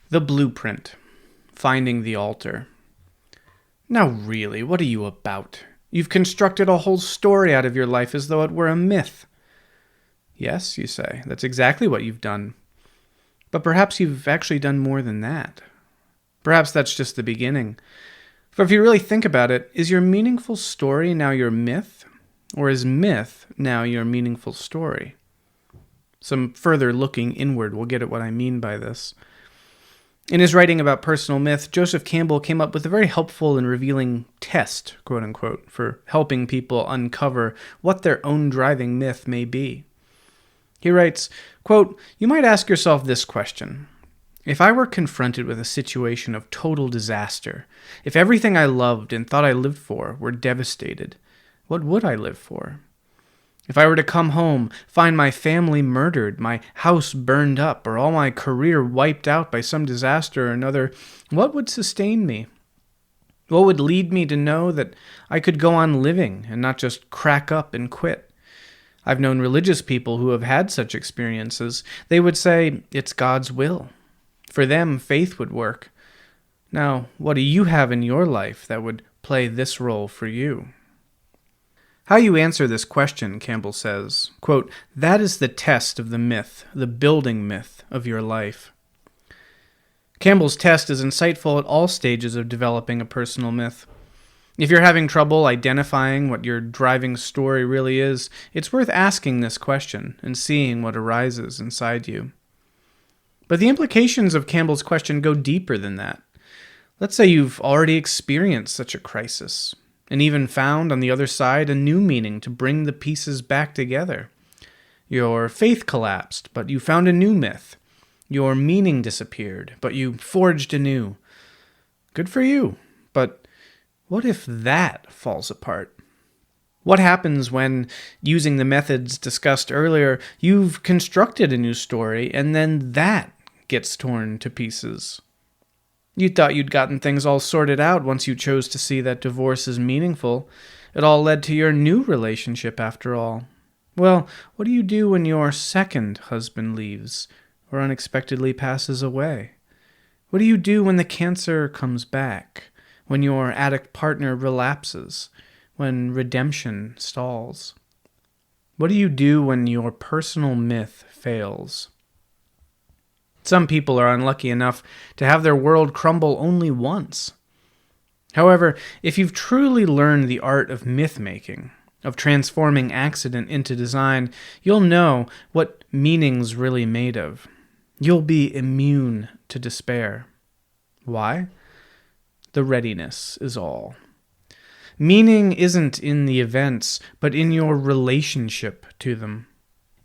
The Blueprint. Finding the Altar. Now really, what are you about? You've constructed a whole story out of your life as though it were a myth. Yes, you say, that's exactly what you've done. But perhaps you've actually done more than that. Perhaps that's just the beginning. For if you really think about it, is your meaningful story now your myth? Or is myth now your meaningful story? Some further looking inward will get at what I mean by this. In his writing about personal myth, Joseph Campbell came up with a very helpful and revealing test, quote-unquote, for helping people uncover what their own driving myth may be. He writes, quote, "You might ask yourself this question. If I were confronted with a situation of total disaster, if everything I loved and thought I lived for were devastated, what would I live for? If I were to come home, find my family murdered, my house burned up, or all my career wiped out by some disaster or another, what would sustain me? What would lead me to know that I could go on living and not just crack up and quit? I've known religious people who have had such experiences. They would say, it's God's will. For them, faith would work. Now, what do you have in your life that would play this role for you?" How you answer this question, Campbell says, quote, "That is the test of the myth, the building myth of your life." Campbell's test is insightful at all stages of developing a personal myth. If you're having trouble identifying what your driving story really is, it's worth asking this question and seeing what arises inside you. But the implications of Campbell's question go deeper than that. Let's say you've already experienced such a crisis, and even found on the other side a new meaning to bring the pieces back together. Your faith collapsed, but you found a new myth. Your meaning disappeared, but you forged anew. Good for you, but what if that falls apart? What happens when, using the methods discussed earlier, you've constructed a new story and then that gets torn to pieces? You thought you'd gotten things all sorted out once you chose to see that divorce is meaningful. It all led to your new relationship after all. Well, what do you do when your second husband leaves or unexpectedly passes away? What do you do when the cancer comes back? When your addict partner relapses? When redemption stalls? What do you do when your personal myth fails? Some people are unlucky enough to have their world crumble only once. However, if you've truly learned the art of mythmaking, of transforming accident into design, you'll know what meaning's really made of. You'll be immune to despair. Why? The readiness is all. Meaning isn't in the events, but in your relationship to them.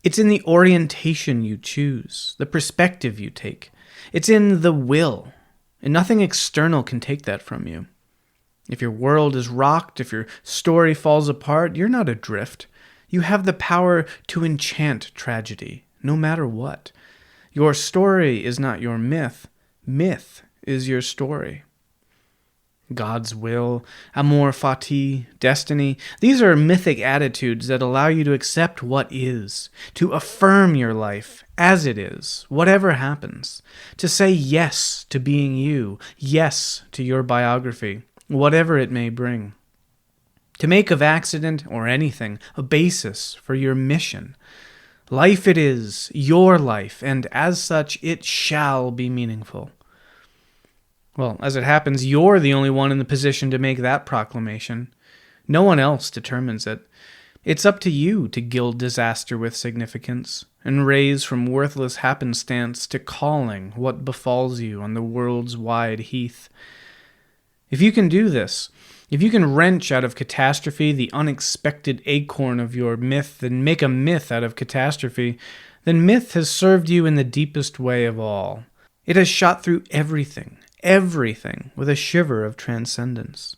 It's in the orientation you choose, the perspective you take. It's in the will, and nothing external can take that from you. If your world is rocked, if your story falls apart, you're not adrift. You have the power to enchant tragedy, no matter what. Your story is not your myth. Myth is your story. God's will, amor fati, destiny, these are mythic attitudes that allow you to accept what is, to affirm your life as it is, whatever happens, to say yes to being you, yes to your biography, whatever it may bring, to make of accident or anything a basis for your mission. Life it is, your life, and as such it shall be meaningful. Well, as it happens, you're the only one in the position to make that proclamation. No one else determines it. It's up to you to gild disaster with significance, and raise from worthless happenstance to calling what befalls you on the world's wide heath. If you can do this, if you can wrench out of catastrophe the unexpected acorn of your myth and make a myth out of catastrophe, then myth has served you in the deepest way of all. It has shot through everything with a shiver of transcendence.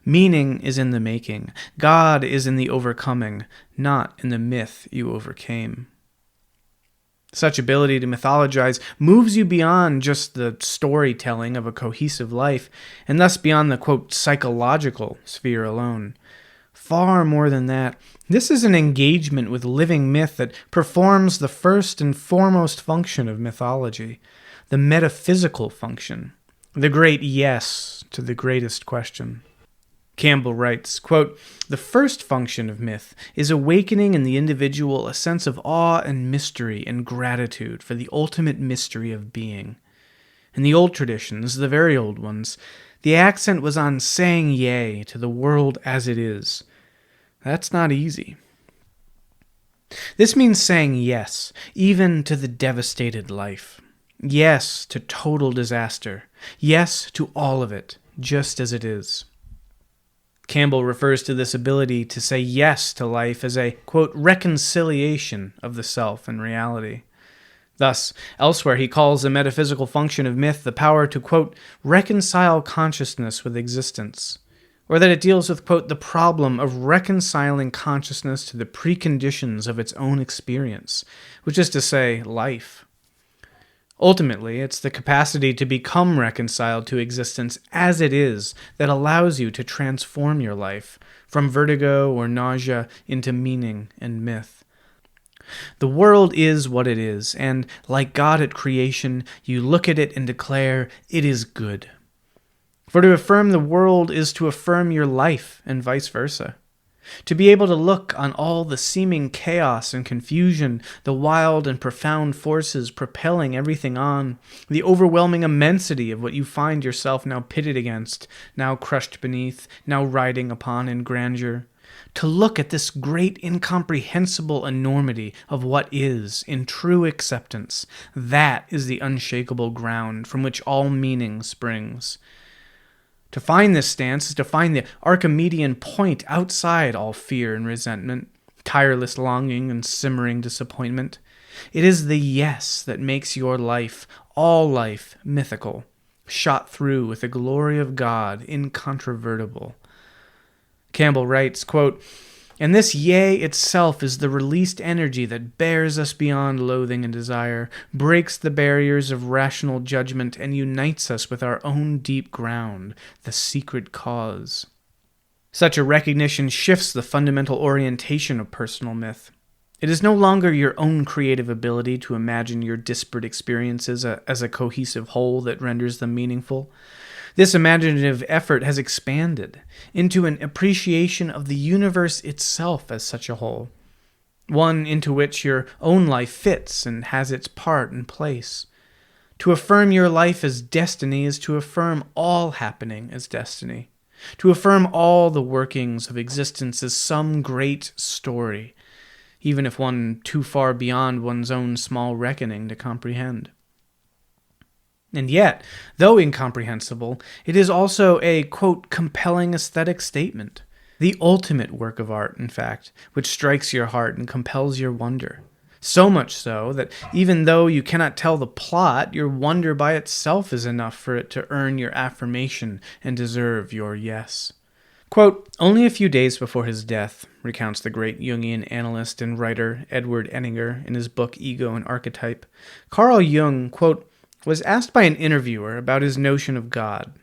Meaning is in the making. God is in the overcoming, not in the myth you overcame. Such ability to mythologize moves you beyond just the storytelling of a cohesive life, and thus beyond the, quote, psychological sphere alone. Far more than that, this is an engagement with living myth that performs the first and foremost function of mythology, the metaphysical function, the great yes to the greatest question. Campbell writes, quote, "The first function of myth is awakening in the individual a sense of awe and mystery and gratitude for the ultimate mystery of being. In the old traditions, the very old ones, the accent was on saying yea to the world as it is. That's not easy. This means saying yes, even to the devastated life. Yes to total disaster. Yes to all of it, just as it is." Campbell refers to this ability to say yes to life as a, quote, reconciliation of the self and reality. Thus, elsewhere he calls the metaphysical function of myth the power to, quote, reconcile consciousness with existence, or that it deals with, quote, the problem of reconciling consciousness to the preconditions of its own experience, which is to say, life. Ultimately, it's the capacity to become reconciled to existence as it is that allows you to transform your life from vertigo or nausea into meaning and myth. The world is what it is, and like God at creation, you look at it and declare, it is good. For to affirm the world is to affirm your life, and vice versa. To be able to look on all the seeming chaos and confusion, the wild and profound forces propelling everything on, the overwhelming immensity of what you find yourself now pitted against, now crushed beneath, now riding upon in grandeur. To look at this great incomprehensible enormity of what is, in true acceptance, that is the unshakable ground from which all meaning springs. To find this stance is to find the Archimedean point outside all fear and resentment, tireless longing and simmering disappointment. It is the yes that makes your life, all life, mythical, shot through with the glory of God, incontrovertible. Campbell writes, quote, "And this yea itself is the released energy that bears us beyond loathing and desire, breaks the barriers of rational judgment, and unites us with our own deep ground, the secret cause." Such a recognition shifts the fundamental orientation of personal myth. It is no longer your own creative ability to imagine your disparate experiences as a cohesive whole that renders them meaningful. This imaginative effort has expanded into an appreciation of the universe itself as such a whole, one into which your own life fits and has its part and place. To affirm your life as destiny is to affirm all happening as destiny, to affirm all the workings of existence as some great story, even if one too far beyond one's own small reckoning to comprehend. And yet, though incomprehensible, it is also a, quote, compelling aesthetic statement. The ultimate work of art, in fact, which strikes your heart and compels your wonder. So much so that even though you cannot tell the plot, your wonder by itself is enough for it to earn your affirmation and deserve your yes. Quote, "Only a few days before his death," recounts the great Jungian analyst and writer Edward Enninger in his book Ego and Archetype, Carl Jung, quote, was asked by an interviewer about his notion of God.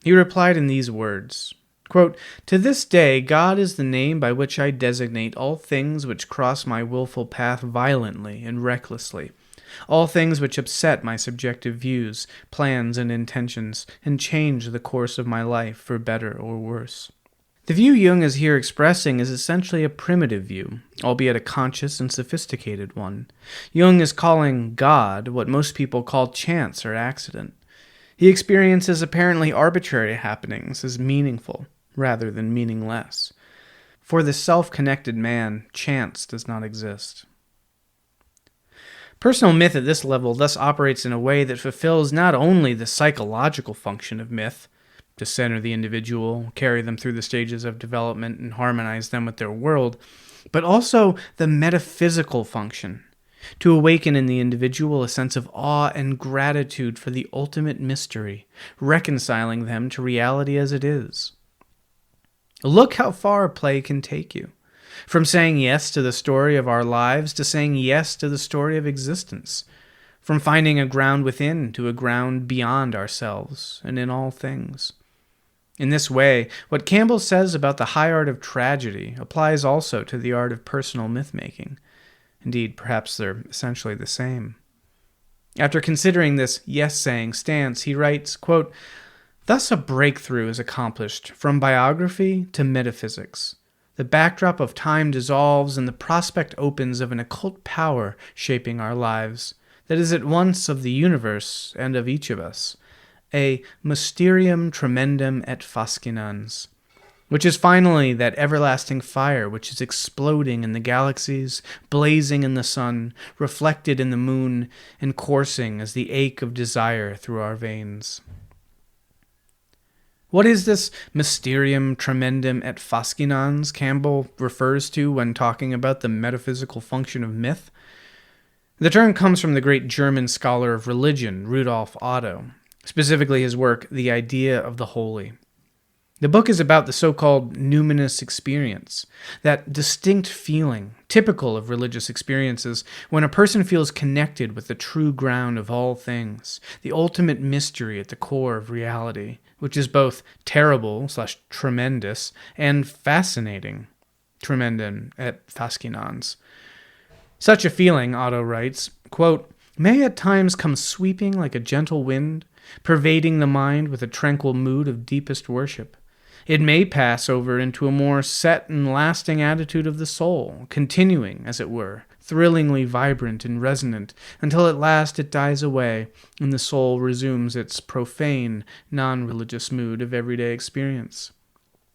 He replied in these words, quote, "To this day, God is the name by which I designate all things which cross my willful path violently and recklessly, all things which upset my subjective views, plans, and intentions, and change the course of my life for better or worse." The view Jung is here expressing is essentially a primitive view, albeit a conscious and sophisticated one. Jung is calling God what most people call chance or accident. He experiences apparently arbitrary happenings as meaningful rather than meaningless. For the self-connected man, chance does not exist. Personal myth at this level thus operates in a way that fulfills not only the psychological function of myth, to center the individual, carry them through the stages of development, and harmonize them with their world, but also the metaphysical function, to awaken in the individual a sense of awe and gratitude for the ultimate mystery, reconciling them to reality as it is. Look how far play can take you, from saying yes to the story of our lives to saying yes to the story of existence, from finding a ground within to a ground beyond ourselves and in all things. In this way, what Campbell says about the high art of tragedy applies also to the art of personal myth-making. Indeed, perhaps they're essentially the same. After considering this yes-saying stance, he writes, quote, "Thus a breakthrough is accomplished from biography to metaphysics. The backdrop of time dissolves and the prospect opens of an occult power shaping our lives that is at once of the universe and of each of us, a mysterium tremendum et fascinans, which is finally that everlasting fire which is exploding in the galaxies, blazing in the sun, reflected in the moon, and coursing as the ache of desire through our veins." What is this mysterium tremendum et fascinans Campbell refers to when talking about the metaphysical function of myth? The term comes from the great German scholar of religion, Rudolf Otto, specifically his work, The Idea of the Holy. The book is about the so-called numinous experience, that distinct feeling, typical of religious experiences, when a person feels connected with the true ground of all things, the ultimate mystery at the core of reality, which is both terrible/tremendous and fascinating, tremendum et fascinans. Such a feeling, Otto writes, quote, "may at times come sweeping like a gentle wind, pervading the mind with a tranquil mood of deepest worship. It may pass over into a more set and lasting attitude of the soul, continuing, as it were, thrillingly vibrant and resonant, until at last it dies away, and the soul resumes its profane, non-religious mood of everyday experience.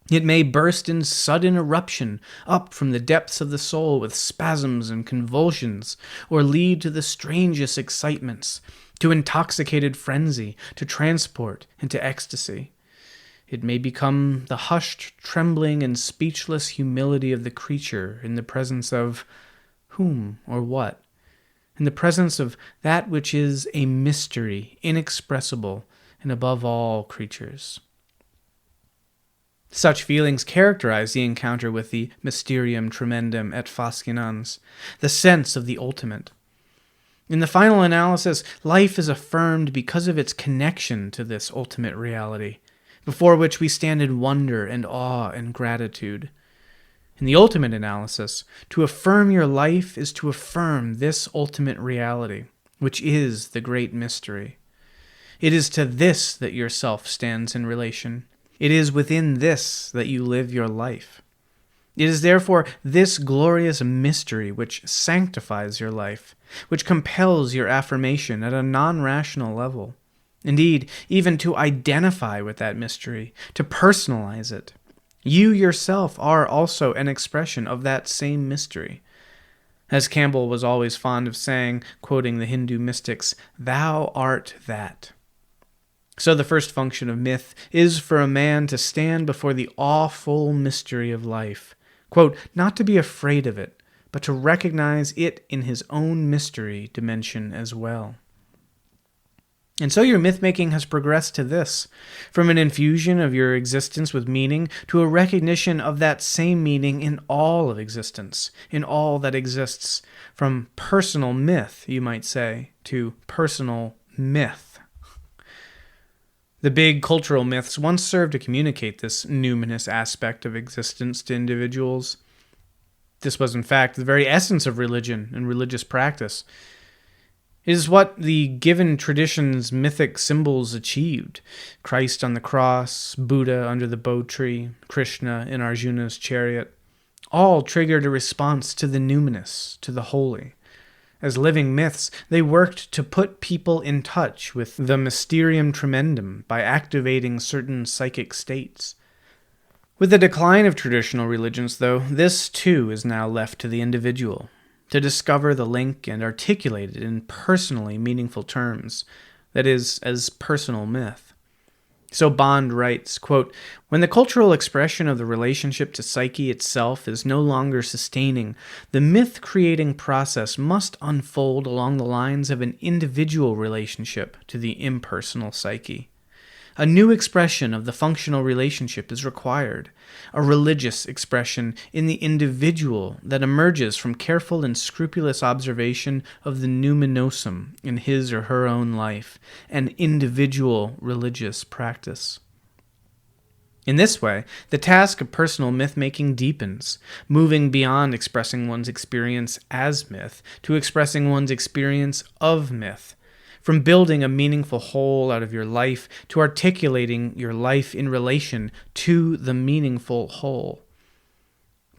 It may burst in sudden eruption up from the depths of the soul with spasms and convulsions, or lead to the strangest excitements, to intoxicated frenzy, to transport, and to ecstasy. It may become the hushed, trembling, and speechless humility of the creature in the presence of whom or what? In the presence of that which is a mystery, inexpressible, and above all creatures." Such feelings characterize the encounter with the mysterium tremendum et fascinans, the sense of the ultimate. In the final analysis, life is affirmed because of its connection to this ultimate reality, before which we stand in wonder and awe and gratitude. In the ultimate analysis, to affirm your life is to affirm this ultimate reality, which is the great mystery. It is to this that yourself stands in relation. It is within this that you live your life. It is therefore this glorious mystery which sanctifies your life, which compels your affirmation at a non-rational level. Indeed, even to identify with that mystery, to personalize it. You yourself are also an expression of that same mystery. As Campbell was always fond of saying, quoting the Hindu mystics, "Thou art that." So the first function of myth is for a man to stand before the awful mystery of life, quote, not to be afraid of it, but to recognize it in his own mystery dimension as well. And so your myth-making has progressed to this, from an infusion of your existence with meaning to a recognition of that same meaning in all of existence, in all that exists, from personal myth, you might say, to personal myth. The big cultural myths once served to communicate this numinous aspect of existence to individuals. This was, in fact, the very essence of religion and religious practice. It is what the given tradition's mythic symbols achieved. Christ on the cross, Buddha under the bo tree, Krishna in Arjuna's chariot. All triggered a response to the numinous, to the holy. As living myths, they worked to put people in touch with the mysterium tremendum by activating certain psychic states. With the decline of traditional religions, though, this too is now left to the individual, to discover the link and articulate it in personally meaningful terms, that is, as personal myth. So Bond writes, quote, "When the cultural expression of the relationship to psyche itself is no longer sustaining, the myth-creating process must unfold along the lines of an individual relationship to the impersonal psyche. A new expression of the functional relationship is required, a religious expression in the individual that emerges from careful and scrupulous observation of the numinosum in his or her own life, an individual religious practice." In this way, the task of personal myth-making deepens, moving beyond expressing one's experience as myth to expressing one's experience of myth, from building a meaningful whole out of your life to articulating your life in relation to the meaningful whole.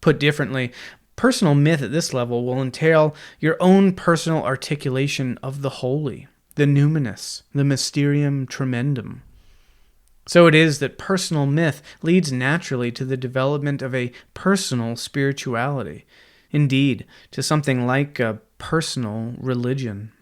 Put differently, personal myth at this level will entail your own personal articulation of the holy, the numinous, the mysterium tremendum. So it is that personal myth leads naturally to the development of a personal spirituality, indeed, to something like a personal religion.